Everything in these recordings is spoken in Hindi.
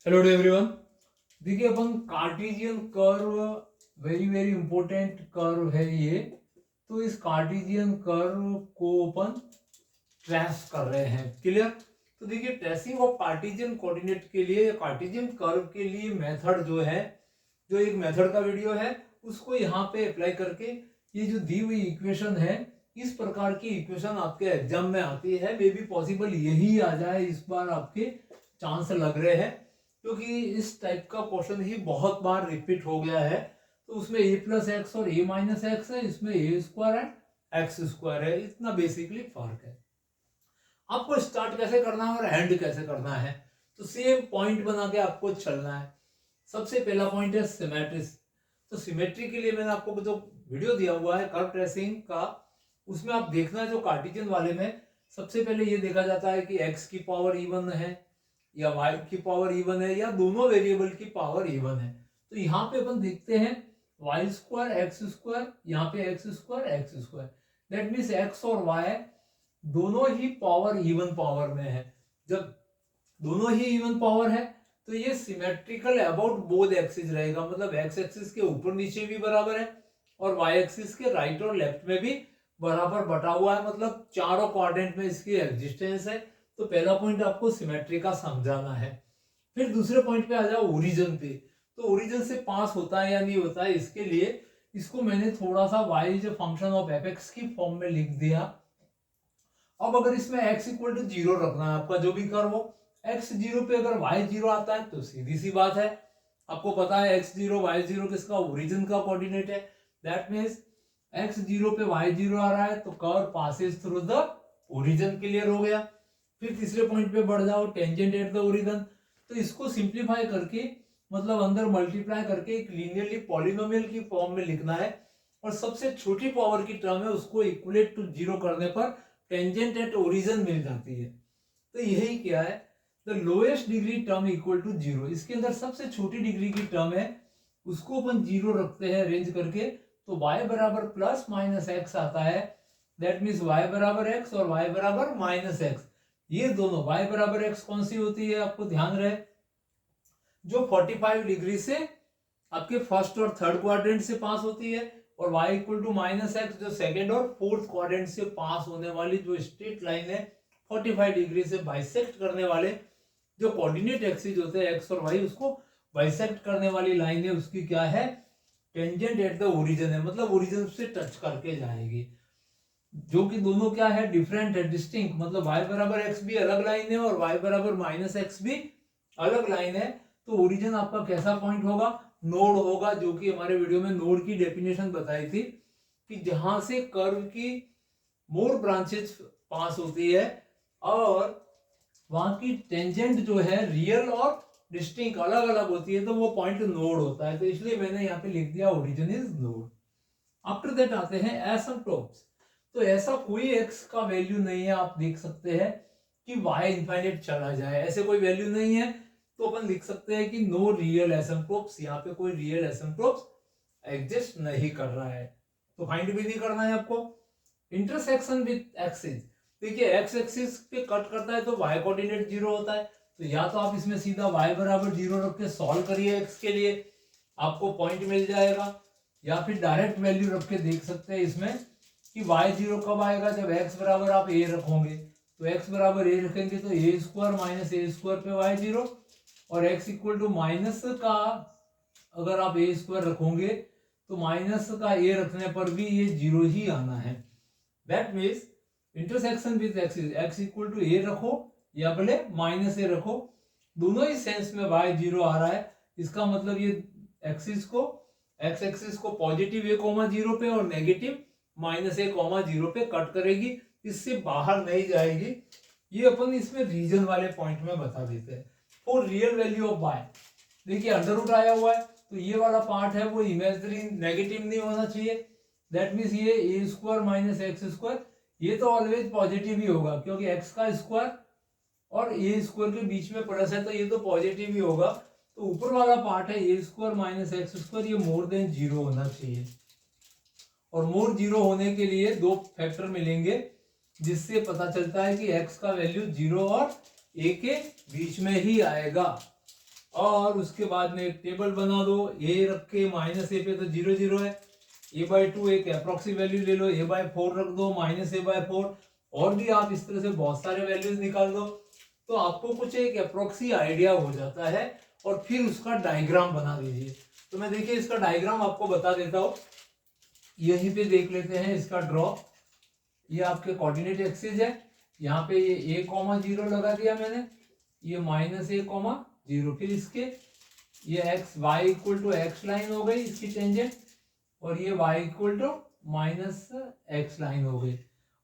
Hello to everyone. देखिए अपन Cartesian curve very important curve है ये। तो इस कार्टेशियन कर्व को अपन ट्रेस कर रहे हैं। क्लियर? तो देखिए ट्रेसिंग ऑफ कार्टेशियन कोऑर्डिनेट के लिए कार्टेशियन कर्व के लिए मेथड जो है, जो एक मेथड का वीडियो है उसको यहाँ पे अप्लाई करके ये जो दी हुई इक्वेशन है, इस प्रकार की इक्वेशन आपके एग्जाम में आती है। मे बी पॉसिबल यही आ जाए इस बार, आपके चांस लग रहे हैं क्योंकि इस टाइप का क्वेश्चन ही बहुत बार रिपीट हो गया है। तो उसमें a प्लस एक्स और a माइनस एक्स है, इसमें a square and x square है। इतना बेसिकली फर्क है। आपको स्टार्ट कैसे करना है और एंड कैसे करना है, तो सेम पॉइंट बना के आपको चलना है। सबसे पहला पॉइंट है सिमेट्री। तो सिमेट्री के लिए मैंने आपको जो वीडियो दिया हुआ है कर्व ट्रेसिंग का, उसमें आप देखना जो कार्टेशियन वाले में सबसे पहले ये देखा जाता है कि x की पावर इवन है या y की पावर इवन है या दोनों वेरिएबल की पावर इवन है। तो यहाँ पे अपन देखते हैं वाई स्क्वायर एक्स स्क्वायर, यहाँ पे x square x square. That means x और वाई दोनों ही पावर इवन पावर में है। जब दोनों ही इवन पावर है तो ये सिमेट्रिकल अबाउट बोथ एक्सिस रहेगा, मतलब एक्स एक्सिस के ऊपर नीचे भी बराबर है और वाई एक्सिस के राइट और लेफ्ट में भी बराबर बटा हुआ है, मतलब चारों क्वाड्रेंट में इसकी एग्जिस्टेंस है। तो पहला पॉइंट आपको सिमेट्री का समझाना है। फिर दूसरे पॉइंट पे आ जाओ ओरिजिन पे। तो ओरिजिन से पास होता है या नहीं होता है, इसके लिए इसको मैंने थोड़ा सा वाई जो फंक्शन ऑफ एफ एक्स की फॉर्म में लिख दिया। अब अगर इसमें x इक्वल टू 0 रखना है आपका जो भी कर्व हो, x 0 पे अगर y 0 आता है तो सीधी सी बात है, आपको पता है x 0 y 0 किसका ओरिजिन का कोऑर्डिनेट है। दैट मींस x 0 पे y 0 आ रहा है तो curve passes through the origin. Clear हो गया? फिर तीसरे पॉइंट पे बढ़ जाओ टेंजेंट एट द ओरिजिन। तो इसको सिंप्लीफाई करके, मतलब अंदर मल्टीप्लाई करके एक लीनियरली पॉलिनोमियल की फॉर्म में लिखना है और सबसे छोटी पावर की टर्म है उसको इक्वलेट टू 0 करने पर टेंजेंट एट ओरिजिन मिल जाती है। तो यही क्या है, the lowest degree term equal to 0। इसके अंदर सबसे छोटी डिग्री की टर्म है उसको अपन 0 रखते हैं अरेंज करके, तो y बराबर प्लस माइनस एक्स आता है। दैट मीन्स y बराबर x और y बराबर माइनस एक्स। ये दोनों y बराबर x कौन सी होती है आपको ध्यान रहे, जो 45 डिग्री से आपके फर्स्ट और थर्ड क्वाड्रेंट से पास होती है, और y equal to minus x जो सेकेंड और फोर्थ क्वाड्रेंट से पास होने वाली जो स्ट्रेट लाइन है 45 डिग्री से बाइसेक्ट करने वाले जो कोऑर्डिनेट एक्सिस होते हैं x और y, उसको बाइसेक्ट करने वाली लाइन है उसकी क्या है, टेंजेंट एट द ओरिजिन है, मतलब ओरिजिन से टच करके जाएगी। जो कि दोनों क्या है, डिफरेंट है, डिस्टिंक्ट, मतलब y बराबर x भी अलग लाइन है और y बराबर माइनस एक्स भी अलग लाइन है। तो ओरिजिन आपका कैसा पॉइंट होगा, नोड होगा, जो कि हमारे वीडियो में नोड की डेफिनेशन बताई थी कि जहां से कर्व की मोर ब्रांचेस पास होती है और वहां की टेंजेंट जो है रियल और डिस्टिंक्ट अलग अलग होती है, तो वो पॉइंट नोड होता है। तो इसलिए मैंने यहाँ पे लिख दिया origin is node. After that आते हैं एसिम्प्टोट्स। तो ऐसा कोई x का वैल्यू नहीं है, आप देख सकते हैं कि y इनफाइनाइट चला जाए, ऐसे कोई वैल्यू नहीं है। तो अपन लिख सकते हैं कि नो रियल एसिम्प्टोट्स, यहाँ पे कोई रियल एसिम्प्टोट्स एग्जिस्ट नहीं कर रहा है, तो फाइंड भी नहीं करना है आपको। इंटरसेक्शन विद एक्सिस, देखिए एक्स एक्सिस पे कट करता है तो y कोऑर्डिनेट 0 होता है, तो या तो आप इसमें सीधा y बराबर 0 रख के सॉल्व करिए x के लिए, आपको पॉइंट मिल जाएगा, या फिर डायरेक्ट वैल्यू रख के देख सकते हैं इसमें कि y 0 कब आएगा, जब x बराबर आप a रखोगे। तो x बराबर a रखेंगे तो a square minus a square पे y 0, और x इक्वल टू माइनस का अगर आप a स्क्वायर रखोगे तो माइनस का a रखने पर भी ये 0 ही आना है। That means intersection with axis, x equal to a रखो या भले माइनस a रखो, दोनों ही सेंस में y 0 आ रहा है। इसका मतलब ये एक्सिस को, x एक्सिस को पॉजिटिव a कोमा 0 पे और नेगेटिव माइनस a कोमा 0 पे कट करेगी, इससे बाहर नहीं जाएगी। ये अपन इसमें रीजन वाले पॉइंट में बता देते हैं। For real value of y, देखिए अंडर रूट आया हुआ है तो ये वाला पार्ट है वो इमेजिनरी नेगेटिव नहीं होना चाहिए। दैट मीन्स ये a square minus x square, ये तो ऑलवेज पॉजिटिव ही होगा क्योंकि x का स्क्वायर और a स्क्वायर के बीच में प्लस है तो ये तो पॉजिटिव ही होगा। तो ऊपर वाला पार्ट है a square minus x square, ये मोर देन 0 होना चाहिए, और मोर 0 होने के लिए दो फैक्टर मिलेंगे जिससे पता चलता है कि x का वैल्यू 0 और a के बीच में ही आएगा। और उसके बाद में एक टेबल बना दो, ए रख के माइनस ए पे तो 0 0 है, a/2 एक अप्रोक्सी वैल्यू ले लो, a/4 रख दो, माइनस a/4, और भी आप इस तरह से बहुत सारे वैल्यूज निकाल दो, तो आपको कुछ एक अप्रोक्सी आइडिया हो जाता है। और फिर उसका डायग्राम बना दीजिए। तो मैं देखिए इसका डायग्राम आपको बता देता हूँ, यहीं पे देख लेते हैं इसका ड्रॉ। ये आपके कोऑर्डिनेट एक्सिस है, यहाँ पे ये a,0 लगा दिया मैंने, ये -a,0, फिर इसके ये x y equal to x line हो गई इसकी टेंजेंट, और ये y equal to -x line हो गई।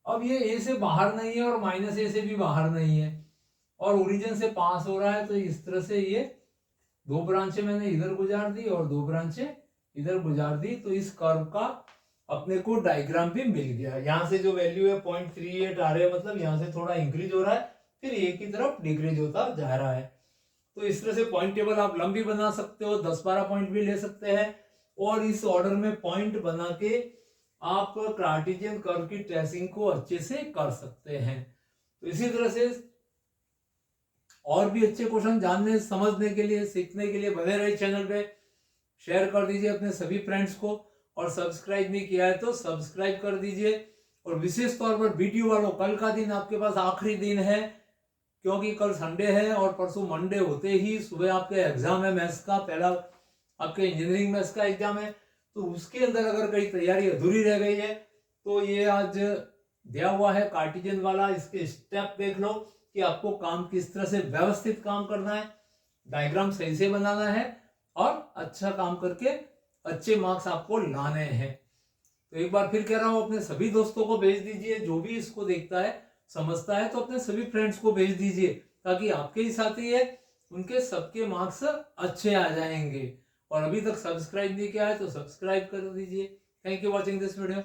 अब ये a से बाहर नहीं है और -a से भी बाहर नहीं है, और ओरिजिन से पास हो रहा है, तो इस तरह से ये दो ब्रांचें मैंने इधर गुजार दी और दो ब्रांचें इधर गुजार दी। तो इस कर्व का अपने को डायग्राम भी मिल गया। यहाँ से जो वैल्यू है 0.38 आ रहे हैं, मतलब यहाँ से थोड़ा इंक्रीज हो रहा है, फिर ए की तरफ डिक्रीज होता जा रहा है। तो इस तरह से पॉइंट टेबल आप लंबी बना सकते हो, 10-12 पॉइंट भी ले सकते हैं, और इस ऑर्डर में पॉइंट बना के आप कार्टेशियन कर्व की ट्रेसिंग को अच्छे से कर सकते हैं। तो इसी तरह से और भी अच्छे क्वेश्चन जानने, समझने के लिए, सीखने के लिए बने रहे चैनल पे। शेयर कर दीजिए अपने सभी फ्रेंड्स को, और सब्सक्राइब नहीं किया है तो सब्सक्राइब कर दीजिए। और विशेष तौर पर वीडियो वालों, कल का दिन आपके पास आखिरी दिन है, क्योंकि कल संडे है और परसों मंडे होते ही सुबह आपके एग्जाम है मैथ्स का, पहला आपके इंजीनियरिंग मैथ्स का एग्जाम है। तो उसके अंदर अगर कहीं तैयारी अधूरी रह गई है तो ये आज दिया हुआ है कार्टेशियन वाला, इसके स्टेप देख लो कि आपको काम किस तरह से व्यवस्थित काम करना है, डायग्राम सही से बनाना है, और अच्छा काम करके अच्छे मार्क्स आपको लाने हैं। तो एक बार फिर कह रहा हूं, अपने सभी दोस्तों को भेज दीजिए, जो भी इसको देखता है समझता है तो अपने सभी फ्रेंड्स को भेज दीजिए, ताकि आपके ही साथी है उनके सबके मार्क्स अच्छे आ जाएंगे। और अभी तक सब्सक्राइब नहीं किया है तो सब्सक्राइब कर दीजिए। Thank you watching this video.